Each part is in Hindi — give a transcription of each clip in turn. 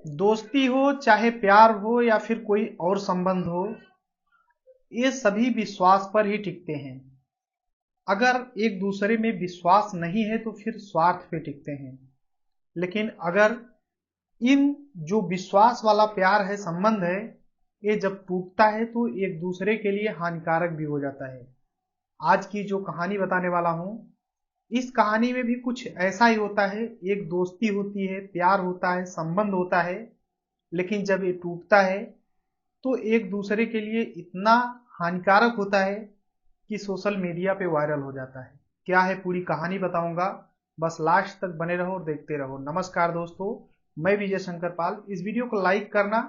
दोस्ती हो, चाहे प्यार हो या फिर कोई और संबंध हो, ये सभी विश्वास पर ही टिकते हैं। अगर एक दूसरे में विश्वास नहीं है तो फिर स्वार्थ पे टिकते हैं। लेकिन अगर इन जो विश्वास वाला प्यार है, संबंध है, ये जब टूटता है तो एक दूसरे के लिए हानिकारक भी हो जाता है। आज की जो कहानी बताने वाला हूं, इस कहानी में भी कुछ ऐसा ही होता है। एक दोस्ती होती है, प्यार होता है, संबंध होता है, लेकिन जब ये टूटता है तो एक दूसरे के लिए इतना हानिकारक होता है कि सोशल मीडिया पे वायरल हो जाता है। क्या है पूरी कहानी बताऊंगा, बस लास्ट तक बने रहो और देखते रहो। नमस्कार दोस्तों, मैं विजय शंकर पाल। इस वीडियो को लाइक करना,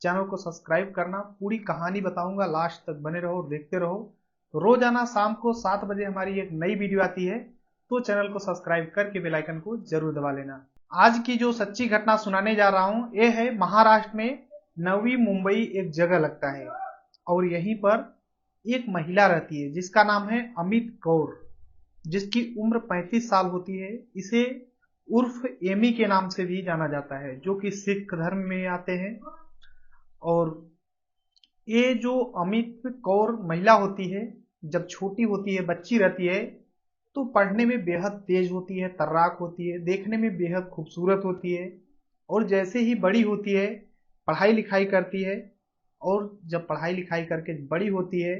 चैनल को सब्सक्राइब करना। पूरी कहानी बताऊंगा, लास्ट तक बने रहो और देखते रहो। रोजाना शाम को 7 बजे हमारी एक नई वीडियो आती है, तो चैनल को सब्सक्राइब करके बेल आइकन को जरूर दबा लेना। आज की जो सच्ची घटना सुनाने जा रहा हूं, ये है महाराष्ट्र में नवी मुंबई एक जगह लगता है, और यहीं पर एक महिला रहती है जिसका नाम है अमित कौर, जिसकी उम्र 35 साल होती है। इसे उर्फ एमी के नाम से भी जाना जाता है, जो कि सिख धर्म में आते हैं। और ये जो अमित कौर महिला होती है, जब छोटी होती है, बच्ची रहती है, तो पढ़ने में बेहद तेज होती है, तर्राक होती है, देखने में बेहद खूबसूरत होती है। और जैसे ही बड़ी होती है, पढ़ाई लिखाई करती है, और जब पढ़ाई लिखाई करके बड़ी होती है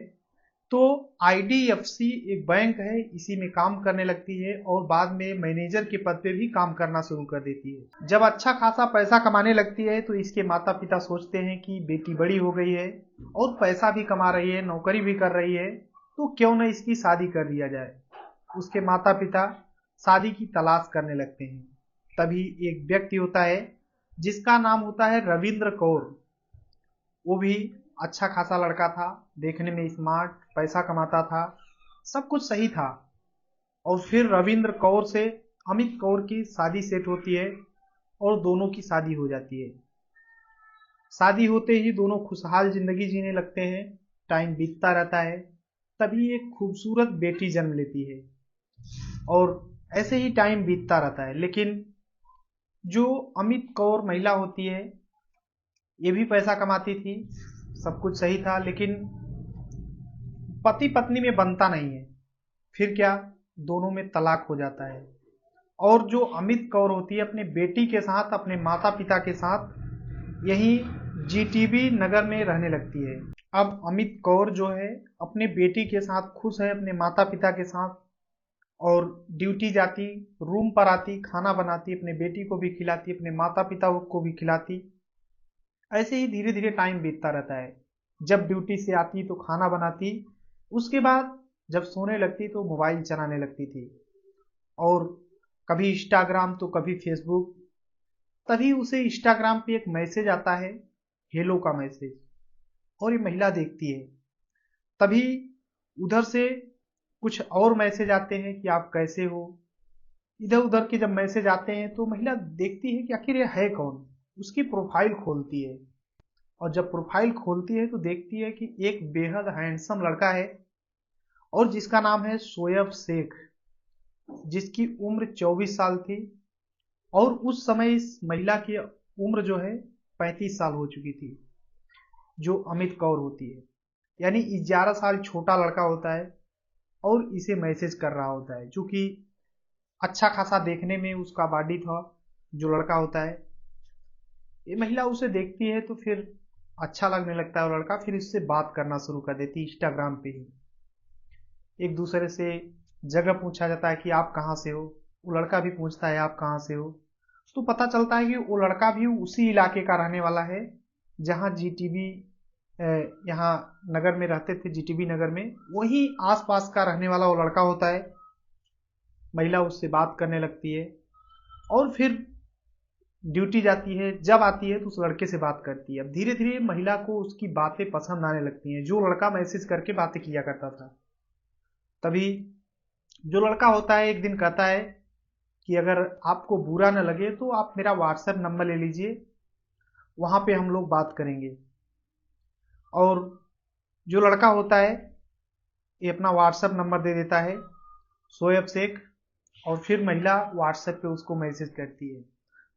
तो आईडीएफसी एक बैंक है, इसी में काम करने लगती है, और बाद में मैनेजर के पद पे भी काम करना शुरू कर देती है। जब अच्छा खासा पैसा कमाने लगती है तो इसके माता पिता सोचते हैं कि बेटी बड़ी हो गई है और पैसा भी कमा रही है, नौकरी भी कर रही है, तो क्यों न इसकी शादी कर दिया जाए। उसके माता पिता शादी की तलाश करने लगते हैं। तभी एक व्यक्ति होता है जिसका नाम होता है रविंद्र कौर। वो भी अच्छा खासा लड़का था, देखने में स्मार्ट, पैसा कमाता था, सब कुछ सही था। और फिर रविंद्र कौर से अमित कौर की शादी सेट होती है और दोनों की शादी हो जाती है। शादी होते ही दोनों खुशहाल जिंदगी जीने लगते हैं। टाइम बीतता रहता है, तभी एक खूबसूरत बेटी जन्म लेती है, और ऐसे ही टाइम बीतता रहता है। लेकिन जो अमित कौर महिला होती है, ये भी पैसा कमाती थी, सब कुछ सही था, लेकिन पति पत्नी में बनता नहीं है। फिर क्या, दोनों में तलाक हो जाता है। और जो अमित कौर होती है, अपने बेटी के साथ, अपने माता पिता के साथ यहीं जीटीबी नगर में रहने लगती है। अब अमित कौर जो है अपने बेटी के साथ खुश है, अपने माता पिता के साथ, और ड्यूटी जाती, रूम पर आती, खाना बनाती, अपने बेटी को भी खिलाती, अपने माता पिता को भी खिलाती। ऐसे ही धीरे धीरे टाइम बीतता रहता है। जब ड्यूटी से आती तो खाना बनाती, उसके बाद जब सोने लगती तो मोबाइल चलाने लगती थी, और कभी इंस्टाग्राम तो कभी फेसबुक। तभी उसे इंस्टाग्राम पे एक मैसेज आता है, हेलो का मैसेज, और ये महिला देखती है। तभी उधर से कुछ और मैसेज आते हैं कि आप कैसे हो। इधर उधर के जब मैसेज आते हैं तो महिला देखती है कि आखिर ये है कौन। उसकी प्रोफाइल खोलती है, और जब प्रोफाइल खोलती है तो देखती है कि एक बेहद हैंडसम लड़का है, और जिसका नाम है शोएब शेख, जिसकी उम्र 24 साल थी। और उस समय इस महिला की उम्र जो है 35 साल हो चुकी थी, जो अमित कौर होती है। यानी 11 साल छोटा लड़का होता है और इसे मैसेज कर रहा होता है, जो कि अच्छा खासा देखने में उसका बॉडी था, जो लड़का होता है। ये महिला उसे देखती है तो फिर अच्छा लगने लगता है वो लड़का, फिर इससे बात करना शुरू कर देती है इंस्टाग्राम पे ही। एक दूसरे से जगह पूछा जाता है कि आप कहाँ से हो, वो लड़का भी पूछता है आप कहाँ से हो। तो पता चलता है कि वो लड़का भी उसी इलाके का रहने वाला है जहाँ जीटीबी, यहाँ नगर में रहते थे, जीटीबी नगर में, वही आसपास का रहने वाला वो लड़का होता है। महिला उससे बात करने लगती है, और फिर ड्यूटी जाती है, जब आती है तो उस लड़के से बात करती है। अब धीरे धीरे महिला को उसकी बातें पसंद आने लगती हैं, जो लड़का मैसेज करके बातें किया करता था। तभी जो लड़का होता है एक दिन कहता है कि अगर आपको बुरा न लगे तो आप मेरा व्हाट्सएप नंबर ले लीजिए, वहां पे हम लोग बात करेंगे। और जो लड़का होता है ये अपना व्हाट्सएप नंबर दे देता है, शोएब शेख। और फिर महिला व्हाट्सएप पे उसको मैसेज करती है।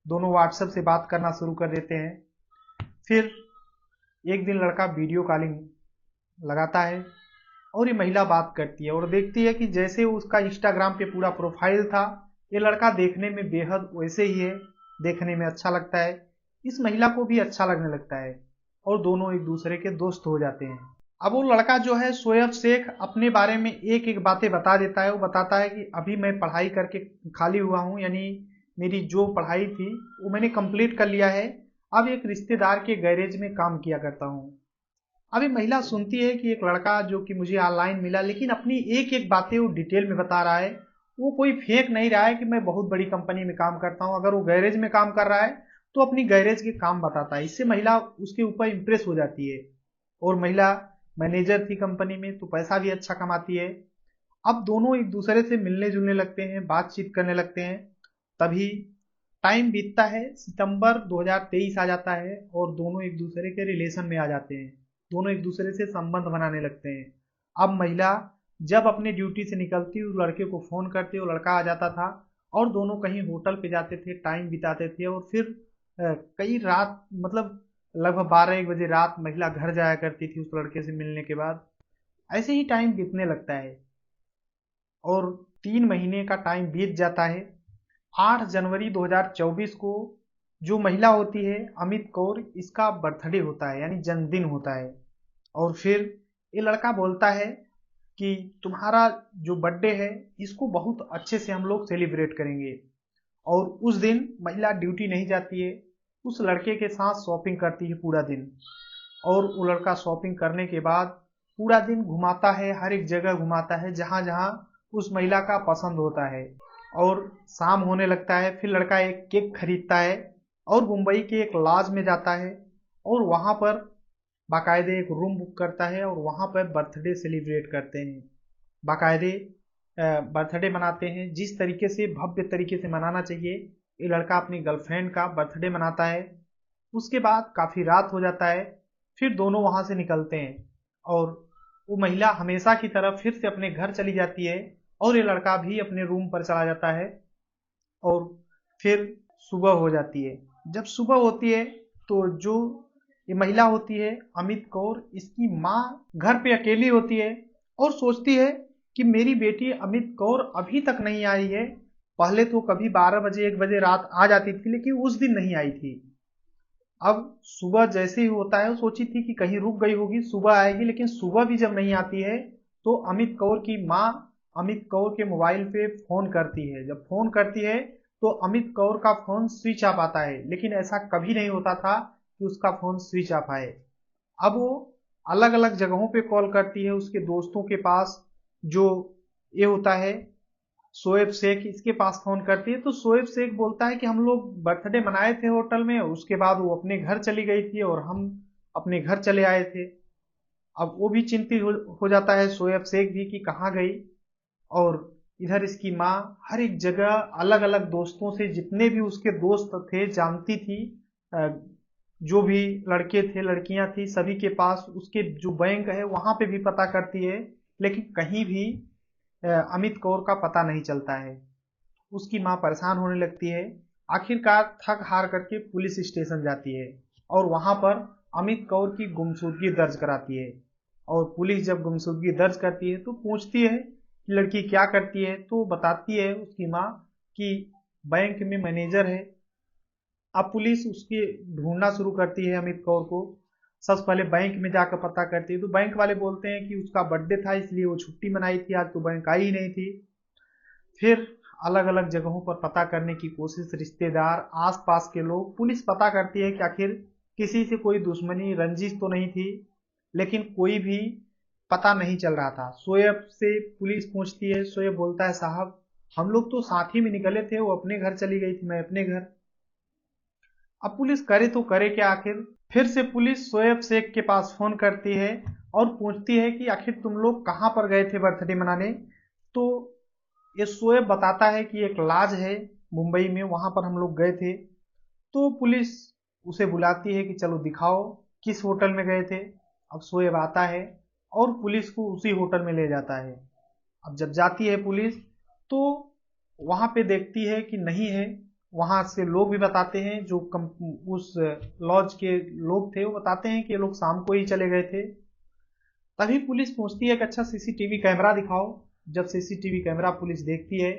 दोनों व्हाट्सएप से बात करना शुरू कर देते हैं। फिर एक दिन लड़का वीडियो कॉलिंग लगाता है और ये महिला बात करती है और देखती है कि जैसे उसका इंस्टाग्राम पे पूरा प्रोफाइल था, ये लड़का देखने में बेहद वैसे ही है, देखने में अच्छा लगता है। इस महिला को भी अच्छा लगने लगता है और दोनों एक दूसरे के दोस्त हो जाते हैं। अब वो लड़का जो है शोएब शेख अपने बारे में एक एक बातें बता देता है। वो बताता है कि अभी मैं पढ़ाई करके खाली हुआ हूँ, यानी मेरी जो पढ़ाई थी वो मैंने कंप्लीट कर लिया है, अब एक रिश्तेदार के गैरेज में काम किया करता हूँ। अभी महिला सुनती है कि एक लड़का जो कि मुझे ऑनलाइन मिला, लेकिन अपनी एक एक बातें वो डिटेल में बता रहा है। वो कोई फेक नहीं रहा है कि मैं बहुत बड़ी कंपनी में काम करता हूँ। अगर वो गैरेज में काम कर रहा है तो अपनी गैरेज के काम बताता है। इससे महिला उसके ऊपर इंप्रेस हो जाती है और महिला मैनेजर थी कंपनी में तो पैसा भी अच्छा कमाती है। अब दोनों एक दूसरे से मिलने जुलने लगते हैं, बातचीत करने लगते हैं। तभी टाइम बीतता है, सितंबर 2023 आ जाता है और दोनों एक दूसरे के रिलेशन में आ जाते हैं। दोनों एक दूसरे से संबंध बनाने लगते हैं। अब महिला जब अपने ड्यूटी से निकलती उस लड़के को फोन करती, वो लड़का आ जाता था और दोनों कहीं होटल पे जाते थे, टाइम बिताते थे और फिर कई रात मतलब लगभग 12-1 बजे रात महिला घर जाया करती थी उस लड़के से मिलने के बाद। ऐसे ही टाइम बीतने लगता है और 3 महीने का टाइम बीत जाता है। 8 जनवरी 2024 को जो महिला होती है अमित कौर, इसका बर्थडे होता है यानी जन्मदिन होता है। और फिर ये लड़का बोलता है कि तुम्हारा जो बर्थडे है इसको बहुत अच्छे से हम लोग सेलिब्रेट करेंगे। और उस दिन महिला ड्यूटी नहीं जाती है, उस लड़के के साथ शॉपिंग करती है पूरा दिन। और वो लड़का शॉपिंग करने के बाद पूरा दिन घुमाता है, हर एक जगह घुमाता है जहां जहां उस महिला का पसंद होता है। और शाम होने लगता है, फिर लड़का एक केक खरीदता है और मुंबई के एक लॉज में जाता है और वहां पर बाकायदे एक रूम बुक करता है और वहां पर बर्थडे सेलिब्रेट करते हैं। बाकायदे बर्थडे मनाते हैं जिस तरीके से भव्य तरीके से मनाना चाहिए। ये लड़का अपनी गर्लफ्रेंड का बर्थडे मनाता है। उसके बाद काफी रात हो जाता है, फिर दोनों वहां से निकलते हैं और वो महिला हमेशा की तरह फिर से अपने घर चली जाती है और ये लड़का भी अपने रूम पर चला जाता है। और फिर सुबह हो जाती है। जब सुबह होती है तो जो ये महिला होती है अमित कौर, इसकी माँ घर पे अकेली होती है और सोचती है कि मेरी बेटी अमित कौर अभी तक नहीं आई है। पहले तो कभी 12 बजे 1 बजे रात आ जाती थी, लेकिन उस दिन नहीं आई थी। अब सुबह जैसे ही होता है वो सोची थी कि कहीं रुक गई होगी, सुबह आएगी, लेकिन सुबह भी जब नहीं आती है तो अमित कौर की माँ अमित कौर के मोबाइल पे फोन करती है। जब फोन करती है तो अमित कौर का फोन स्विच ऑफ आता है, लेकिन ऐसा कभी नहीं होता था कि उसका फोन स्विच ऑफ आए। अब वो अलग अलग जगहों पे कॉल करती है उसके दोस्तों के पास, जो ये होता है शोएब शेख, इसके पास फोन करती है। तो शोएब शेख बोलता है कि हम लोग बर्थडे मनाए थे होटल में, उसके बाद वो अपने घर चली गई थी और हम अपने घर चले आए थे। अब वो भी चिंतित हो जाता है शोएब शेख भी कि कहाँ गई। और इधर इसकी माँ हर एक जगह अलग अलग दोस्तों से, जितने भी उसके दोस्त थे जानती थी, जो भी लड़के थे लड़कियां थी सभी के पास, उसके जो बैंक है वहां पे भी पता करती है, लेकिन कहीं भी अमित कौर का पता नहीं चलता है। उसकी माँ परेशान होने लगती है। आखिरकार थक हार करके पुलिस स्टेशन जाती है और वहां पर अमित कौर की गुमशुदगी दर्ज कराती है। और पुलिस जब गुमशुदगी दर्ज करती है तो पूछती है कि लड़की क्या करती है, तो बताती है उसकी माँ कि बैंक में मैनेजर है। अब पुलिस उसकी ढूंढना शुरू करती है अमित कौर को। सबसे पहले बैंक में जाकर पता करती है तो बैंक वाले बोलते हैं कि उसका बर्थडे था इसलिए वो छुट्टी मनाई थी, आज तो बैंक आई ही नहीं थी। फिर अलग अलग जगहों पर पता करने की कोशिश, रिश्तेदार आसपास के लोग, पुलिस पता करती है कि आखिर किसी से कोई दुश्मनी रंजिश तो नहीं थी, लेकिन कोई भी पता नहीं चल रहा था। शोएब से पुलिस पूछती है, शोएब बोलता है साहब हम लोग तो साथ ही में निकले थे, वो अपने घर चली गई थी, मैं अपने घर। अब पुलिस करे तो करे क्या आखिर। फिर से पुलिस शोएब शेख के पास फोन करती है और पूछती है कि आखिर तुम लोग कहां पर गए थे बर्थडे मनाने। तो ये शोएब बताता है कि एक लॉज है मुंबई में, वहां पर हम लोग गए थे। तो पुलिस उसे बुलाती है कि चलो दिखाओ किस होटल में गए थे। अब शोएब आता है और पुलिस को उसी होटल में ले जाता है। अब जब जाती है पुलिस तो वहां पे देखती है कि नहीं है, वहां से लोग भी बताते हैं, जो उस लॉज के लोग थे वो बताते हैं कि ये लोग शाम को ही चले गए थे। तभी पुलिस पूछती है कि अच्छा सीसीटीवी कैमरा दिखाओ। जब सीसीटीवी कैमरा पुलिस देखती है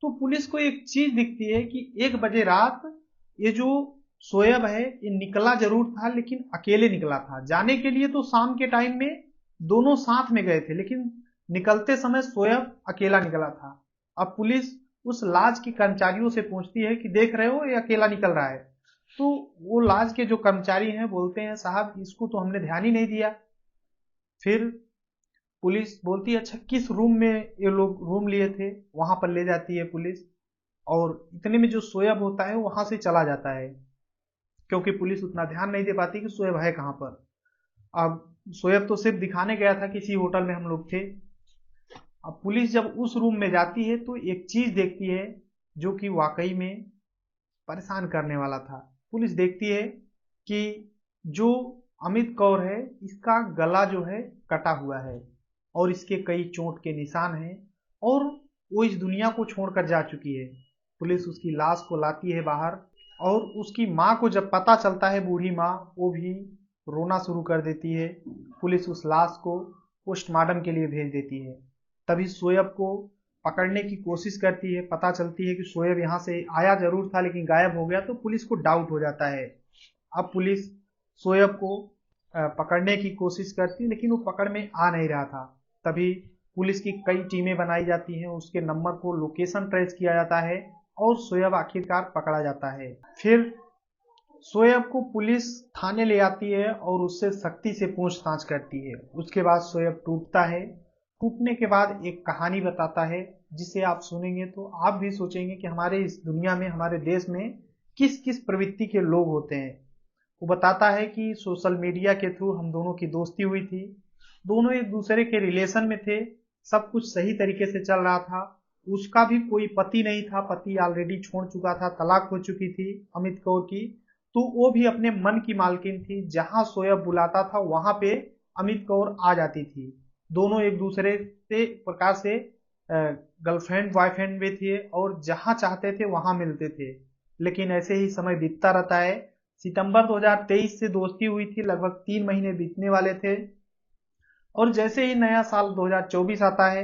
तो पुलिस को एक चीज दिखती है कि 1 बजे रात ये जो शोएब है ये निकला जरूर था, लेकिन अकेले निकला था। जाने के लिए तो शाम के टाइम में दोनों साथ में गए थे, लेकिन निकलते समय शोएब अकेला निकला था। अब पुलिस उस लॉज के कर्मचारियों से पूछती है कि देख रहे हो ये अकेला निकल रहा है। तो वो लॉज के जो कर्मचारी हैं बोलते हैं साहब इसको तो हमने ध्यान ही नहीं दिया। फिर पुलिस बोलती है अच्छा किस रूम में ये लोग रूम लिए थे, वहां पर ले जाती है पुलिस। और इतने में जो शोएब होता है वहां से चला जाता है, क्योंकि पुलिस उतना ध्यान नहीं दे पाती कि शोएब है कहां पर। अब शोएब तो सिर्फ दिखाने गया था किसी होटल में हम लोग थे। अब पुलिस जब उस रूम में जाती है तो एक चीज देखती है जो कि वाकई में परेशान करने वाला था। पुलिस देखती है कि जो अमित कौर है इसका गला जो है कटा हुआ है और इसके कई चोट के निशान हैं और वो इस दुनिया को छोड़कर जा चुकी है। पुलिस उसकी लाश को लाती है बाहर और उसकी माँ को जब पता चलता है, बूढ़ी माँ, वो भी रोना शुरू कर देती है। पुलिस उस लाश को पोस्टमार्टम के लिए भेज देती है। तभी शोएब को पकड़ने की कोशिश करती है। पता चलती है कि शोएब यहाँ से आया जरूर था लेकिन गायब हो गया, तो पुलिस को डाउट हो जाता है। अब पुलिस शोएब को पकड़ने की कोशिश करती लेकिन वो पकड़ में आ नहीं रहा था। तभी पुलिस की कई टीमें बनाई जाती हैं, उसके नंबर को लोकेशन ट्रेस किया जाता है और शोएब आखिरकार पकड़ा जाता है। फिर शोएब को पुलिस थाने ले आती है और उससे सख्ती से पूछताछ करती है। उसके बाद शोएब टूटता है। टूटने के बाद एक कहानी बताता है जिसे आप सुनेंगे तो आप भी सोचेंगे कि हमारे इस दुनिया में, हमारे देश में किस किस प्रवृत्ति के लोग होते हैं। वो बताता है कि सोशल मीडिया के थ्रू हम दोनों की दोस्ती हुई थी, दोनों एक दूसरे के रिलेशन में थे, सब कुछ सही तरीके से चल रहा था। उसका भी कोई पति नहीं था, पति ऑलरेडी छोड़ चुका था, तलाक हो चुकी थी अमित कौर की। तो वो भी अपने मन की मालकिन थी, जहां शोएब बुलाता था वहां पे अमित कौर आ जाती थी। दोनों एक दूसरे से प्रकार से गर्लफ्रेंड बॉयफ्रेंड भी थे और जहां चाहते थे वहां मिलते थे। लेकिन ऐसे ही समय बीतता रहता है। सितंबर 2023 से दोस्ती हुई थी, लगभग 3 महीने बीतने वाले थे और जैसे ही नया साल 2024 आता है,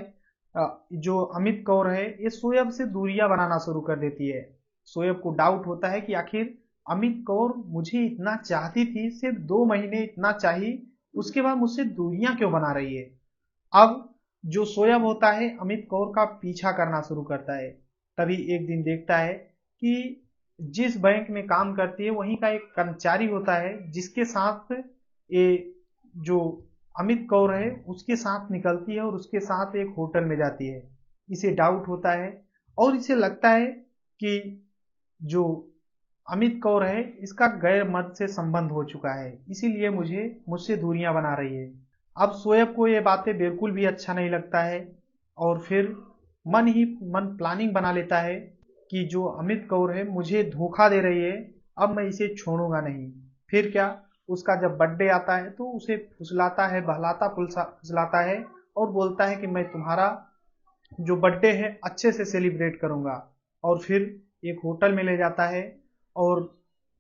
जो अमित कौर है ये शोएब से दूरियां बनाना शुरू कर देती है। शोएब को डाउट होता है कि आखिर अमित कौर मुझे इतना चाहती थी, सिर्फ 2 महीने इतना चाहिए, उसके बाद मुझसे दूरियां क्यों बना रही है। अब जो शोएब होता है अमित कौर का पीछा करना शुरू करता है। तभी एक दिन देखता है कि जिस बैंक में काम करती है वहीं का एक कर्मचारी होता है जिसके साथ ये जो अमित कौर है उसके साथ निकलती है और उसके साथ एक होटल में जाती है। इसे डाउट होता है और इसे लगता है कि जो अमित कौर है इसका गैर मर्द से संबंध हो चुका है, इसीलिए मुझसे दूरियां बना रही है। अब शोएब को ये बातें बिल्कुल भी अच्छा नहीं लगता है और फिर मन ही मन प्लानिंग बना लेता है कि जो अमित कौर है मुझे धोखा दे रही है, अब मैं इसे छोड़ूंगा नहीं। फिर क्या, उसका जब बर्थडे आता है तो उसे फुसलाता है, बहलाता फुसलाता है और बोलता है कि मैं तुम्हारा जो बर्थडे है अच्छे से सेलिब्रेट करूंगा। और फिर एक होटल में ले जाता है और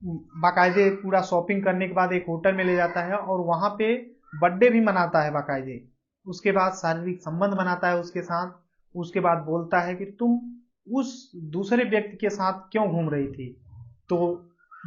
बाकायदे पूरा शॉपिंग करने के बाद एक होटल में ले जाता है और वहां पे बर्थडे भी मनाता है बाकायदे। उसके बाद शारीरिक संबंध बनाता है उसके साथ। उसके बाद बोलता है कि तुम उस दूसरे व्यक्ति के साथ क्यों घूम रही थी। तो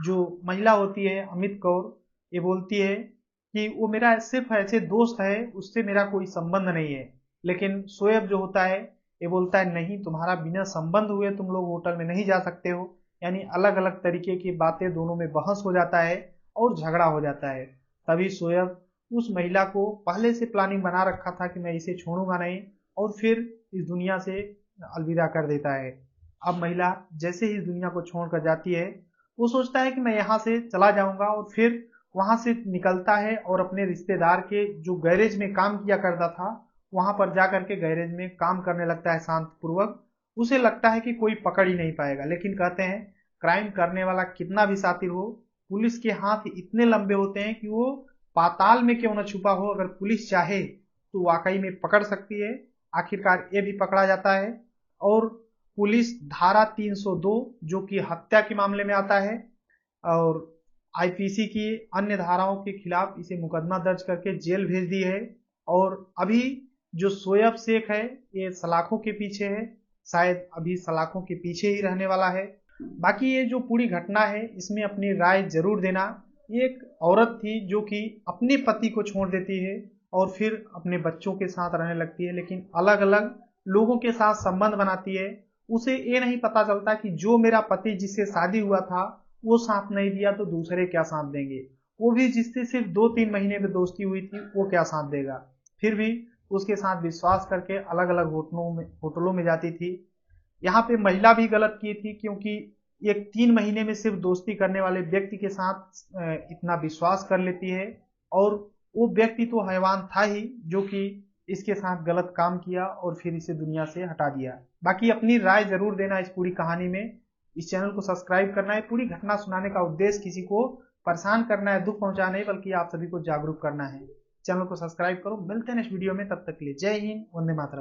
जो महिला होती है अमित कौर, ये बोलती है कि वो मेरा सिर्फ ऐसे दोस्त है, उससे मेरा कोई संबंध नहीं है। लेकिन शोएब जो होता है ये बोलता है नहीं, तुम्हारा बिना संबंध हुए तुम लोग होटल में नहीं जा सकते हो। यानी अलग अलग तरीके की बातें, दोनों में बहस हो जाता है और झगड़ा हो जाता है। तभी शोएब उस महिला को पहले से प्लानिंग बना रखा था कि मैं इसे छोड़ूंगा नहीं, और फिर इस दुनिया से अलविदा कर देता है। अब महिला जैसे ही इस दुनिया को छोड़कर जाती है वो सोचता है कि मैं यहाँ से चला जाऊंगा, और फिर वहां से निकलता है और अपने रिश्तेदार के जो गैरेज में काम किया करता था वहां पर जाकर के गैरेज में काम करने लगता है शांत पूर्वक। उसे लगता है कि कोई पकड़ ही नहीं पाएगा, लेकिन कहते हैं क्राइम करने वाला कितना भी शातिर हो, पुलिस के हाथ इतने लंबे होते हैं कि वो पाताल में क्यों न छुपा हो, अगर पुलिस चाहे तो वाकई में पकड़ सकती है। आखिरकार ये भी पकड़ा जाता है और पुलिस धारा 302 जो कि हत्या के मामले में आता है और आईपीसी की अन्य धाराओं के खिलाफ इसे मुकदमा दर्ज करके जेल भेज दी है। और अभी जो शोएब शेख है ये सलाखों के पीछे है, शायद अभी सलाखों के पीछे ही रहने वाला है। बाकी ये जो पूरी घटना है इसमें अपनी राय जरूर देना। ये एक औरत थी जो कि अपने पति को छोड़ देती है और फिर अपने बच्चों के साथ रहने लगती है, लेकिन अलग अलग लोगों के साथ संबंध बनाती है। उसे ये नहीं पता चलता कि जो मेरा पति जिससे शादी हुआ था वो साथ नहीं दिया तो दूसरे क्या साथ देंगे, वो भी जिससे सिर्फ 2-3 महीने में दोस्ती हुई थी वो क्या साथ देगा। फिर भी उसके साथ विश्वास करके अलग अलग होटलों में जाती थी। यहाँ पे महिला भी गलत की थी, क्योंकि एक 3 महीने में सिर्फ दोस्ती करने वाले व्यक्ति के साथ इतना विश्वास कर लेती है, और वो व्यक्ति तो हैवान था ही जो कि इसके साथ गलत काम किया और फिर इसे दुनिया से हटा दिया। बाकी अपनी राय जरूर देना इस पूरी कहानी में। इस चैनल को सब्सक्राइब करना है। पूरी घटना सुनाने का उद्देश्य किसी को परेशान करना है, दुख पहुंचाना है, बल्कि आप सभी को जागरूक करना है। चैनल को सब्सक्राइब करो। मिलते हैं नेक्स्ट वीडियो में, तब तक के लिए जय हिंद, वंदे मातरम।